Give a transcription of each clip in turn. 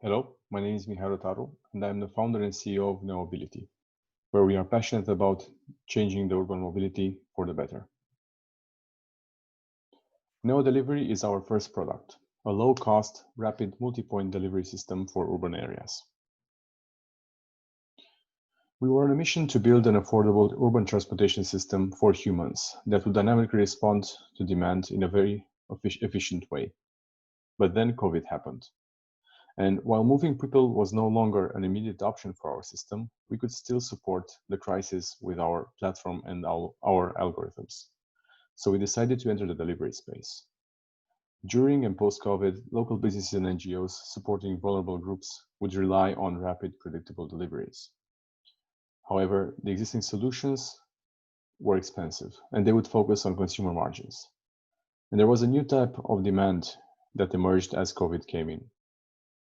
Hello, my name is Mihailo, and I'm the founder and CEO of Neomobility, where we are passionate about changing the urban mobility for the better. Neo Delivery is our first product, a low-cost, rapid multi-point delivery system for urban areas. We were on a mission to build an affordable urban transportation system for humans that would dynamically respond to demand in a very efficient way. But then COVID happened. And while moving people was no longer an immediate option for our system, we could still support the crisis with our platform and our algorithms. So we decided to enter the delivery space. During and post-COVID, local businesses and NGOs supporting vulnerable groups would rely on rapid, predictable deliveries. However, the existing solutions were expensive, and they would focus on consumer margins. And there was a new type of demand that emerged as COVID came in.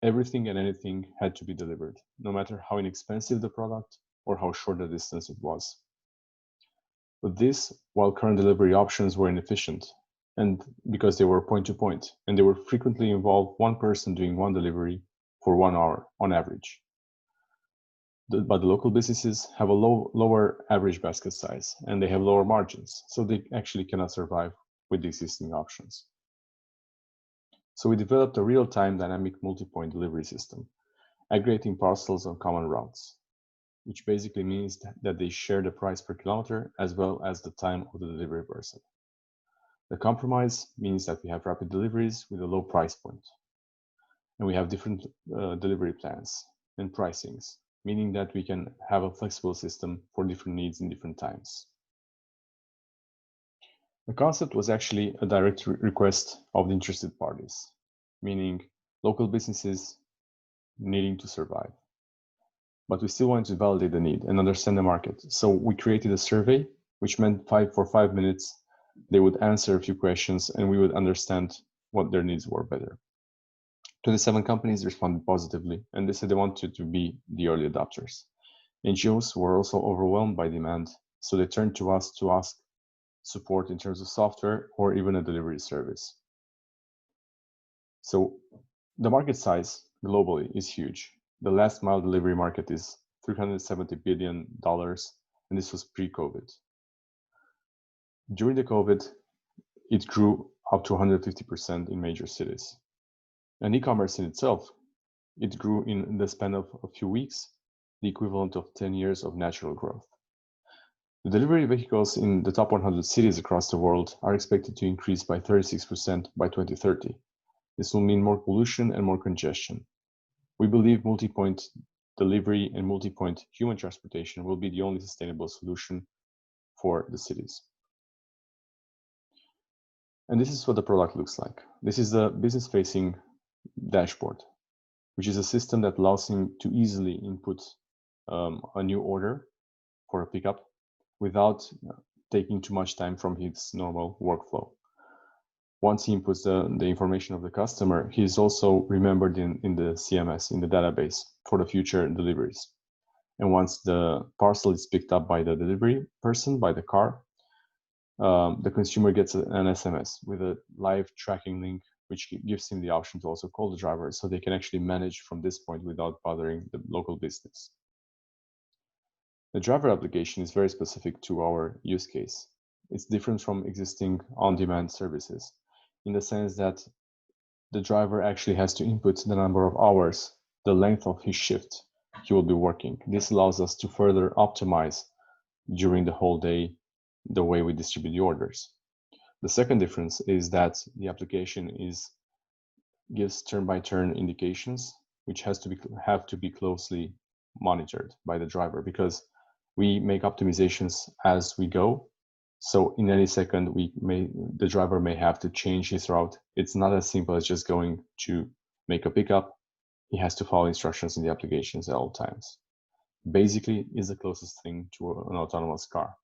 Everything and anything had to be delivered, no matter how inexpensive the product or how short the distance it was. But this, while current delivery options were inefficient, and because they were point to point, and they were frequently involve one person doing one delivery for 1 hour on average. But the local businesses have a lower average basket size, and they have lower margins, so they actually cannot survive with the existing options. So we developed a real-time dynamic multi-point delivery system, aggregating parcels on common routes, which basically means that they share the price per kilometer as well as the time of the delivery person. The compromise means that we have rapid deliveries with a low price point, and we have different delivery plans and pricings, meaning that we can have a flexible system for different needs in different times. The concept was actually a direct request of the interested parties, meaning local businesses needing to survive. But we still wanted to validate the need and understand the market. So we created a survey, which meant for 5 minutes, they would answer a few questions and we would understand what their needs were better. 27 companies responded positively, and they said they wanted to be the early adopters. NGOs were also overwhelmed by demand, so they turned to us to ask support in terms of software or even a delivery service. So the market size globally is huge. The last mile delivery market is $370 billion, and this was pre-COVID. During the COVID, it grew up to 150% in major cities. And e-commerce in itself, it grew in the span of a few weeks, the equivalent of 10 years of natural growth. The delivery vehicles in the top 100 cities across the world are expected to increase by 36% by 2030. This will mean more pollution and more congestion. We believe multi-point delivery and multi-point human transportation will be the only sustainable solution for the cities. And this is what the product looks like. This is the business-facing dashboard, which is a system that allows him to easily input a new order for a pickup without taking too much time from his normal workflow. Once he inputs the information of the customer, he is also remembered in the CMS, in the database for the future deliveries. And once the parcel is picked up by the delivery person, by the car, the consumer gets an SMS with a live tracking link, which gives him the option to also call the driver so they can actually manage from this point without bothering the local business. The driver application is very specific to our use case. It's different from existing on-demand services in the sense that the driver actually has to input the number of hours, the length of his shift he will be working. This allows us to further optimize during the whole day the way we distribute the orders. The second difference is that the application gives turn-by-turn indications, which have to be closely monitored by the driver because we make optimizations as we go. So in any second, the driver may have to change his route. It's not as simple as just going to make a pickup. He has to follow instructions in the applications at all times. Basically, it's the closest thing to an autonomous car.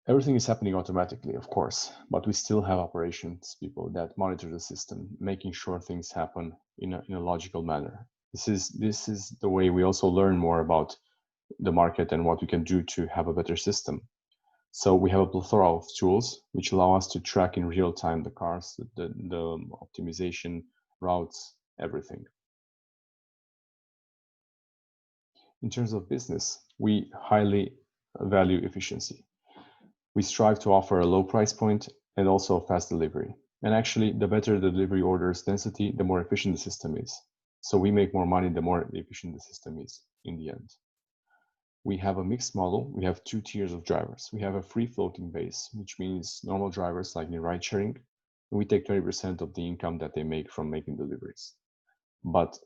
Everything is happening automatically, of course, but we still have operations people that monitor the system, making sure things happen in a logical manner. This is the way we also learn more about the market and what we can do to have a better system. So we have a plethora of tools which allow us to track in real time the cars, the optimization, routes, everything. In terms of business, we highly value efficiency. We strive to offer a low price point and also fast delivery. And actually, the better the delivery orders density, the more efficient the system is. So we make more money the more efficient the system is in the end. We have a mixed model. We have 2 tiers of drivers. We have a free floating base, which means normal drivers like in ride sharing. And we take 20% of the income that they make from making deliveries. But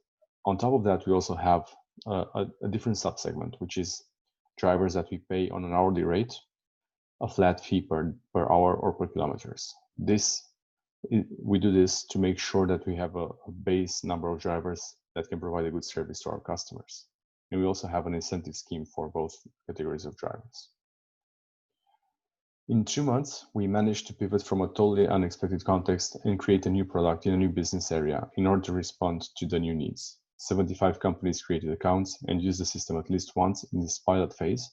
on top of that, we also have a different subsegment, which is drivers that we pay on an hourly rate, a flat fee per hour or per kilometers. We do this to make sure that we have a base number of drivers that can provide a good service to our customers. And we also have an incentive scheme for both categories of drivers. In 2 months, we managed to pivot from a totally unexpected context and create a new product in a new business area in order to respond to the new needs. 75 companies created accounts and used the system at least once in this pilot phase.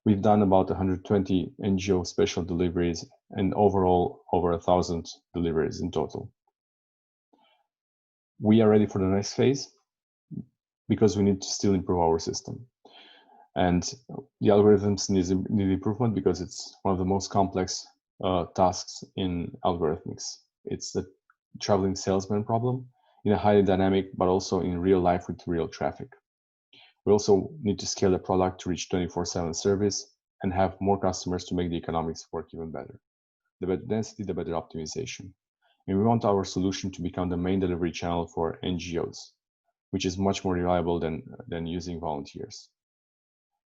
We've done about 120 NGO special deliveries and overall over 1,000 deliveries in total. We are ready for the next phase because we need to still improve our system. And the algorithms need improvement because it's one of the most complex tasks in algorithmics. It's the traveling salesman problem in a highly dynamic, but also in real life with real traffic. We also need to scale the product to reach 24/7 service and have more customers to make the economics work even better. The better density, the better optimization. And we want our solution to become the main delivery channel for NGOs, which is much more reliable than using volunteers.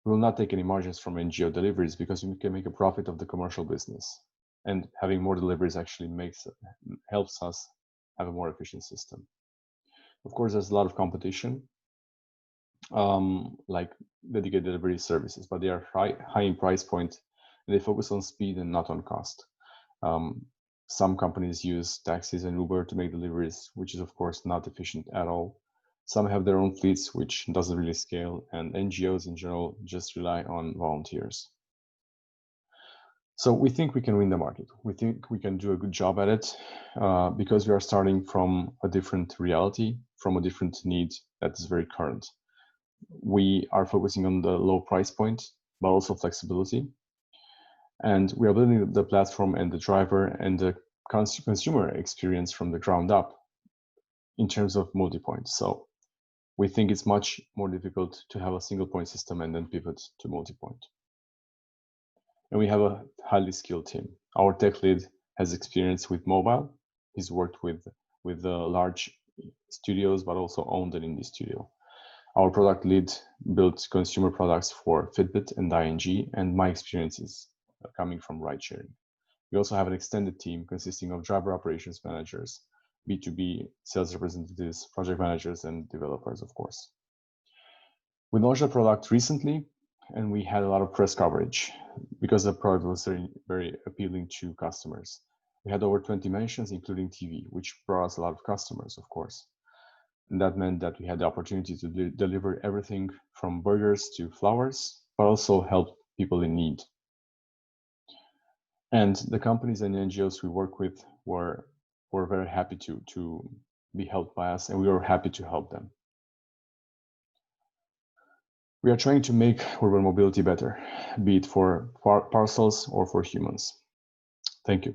We will not take any margins from NGO deliveries because we can make a profit of the commercial business. And having more deliveries actually helps us have a more efficient system. Of course, there's a lot of competition, like dedicated delivery services, but they are high in price point and they focus on speed and not on cost. Some companies use taxis and Uber to make deliveries, which is of course not efficient at all. Some have their own fleets, which doesn't really scale, and NGOs in general just rely on volunteers. So we think we can win the market. We think we can do a good job at it because we are starting from a different reality, from a different need that is very current. We are focusing on the low price point, but also flexibility. And we are building the platform and the driver and the consumer experience from the ground up in terms of multi-point. So we think it's much more difficult to have a single point system and then pivot to multi-point. And we have a highly skilled team. Our tech lead has experience with mobile. He's worked with large studios, but also owned an indie studio. Our product lead built consumer products for Fitbit and ING, and my experience is coming from ride sharing. We also have an extended team consisting of driver operations managers, B2B sales representatives, project managers, and developers, of course. We launched a product recently, and we had a lot of press coverage because the product was very, very appealing to customers. We had over 20 mentions, including TV, which brought us a lot of customers, of course. And that meant that we had the opportunity to deliver everything from burgers to flowers, but also help people in need. And the companies and NGOs we work with were very happy to be helped by us, and we were happy to help them. We are trying to make urban mobility better, be it for parcels or for humans. Thank you.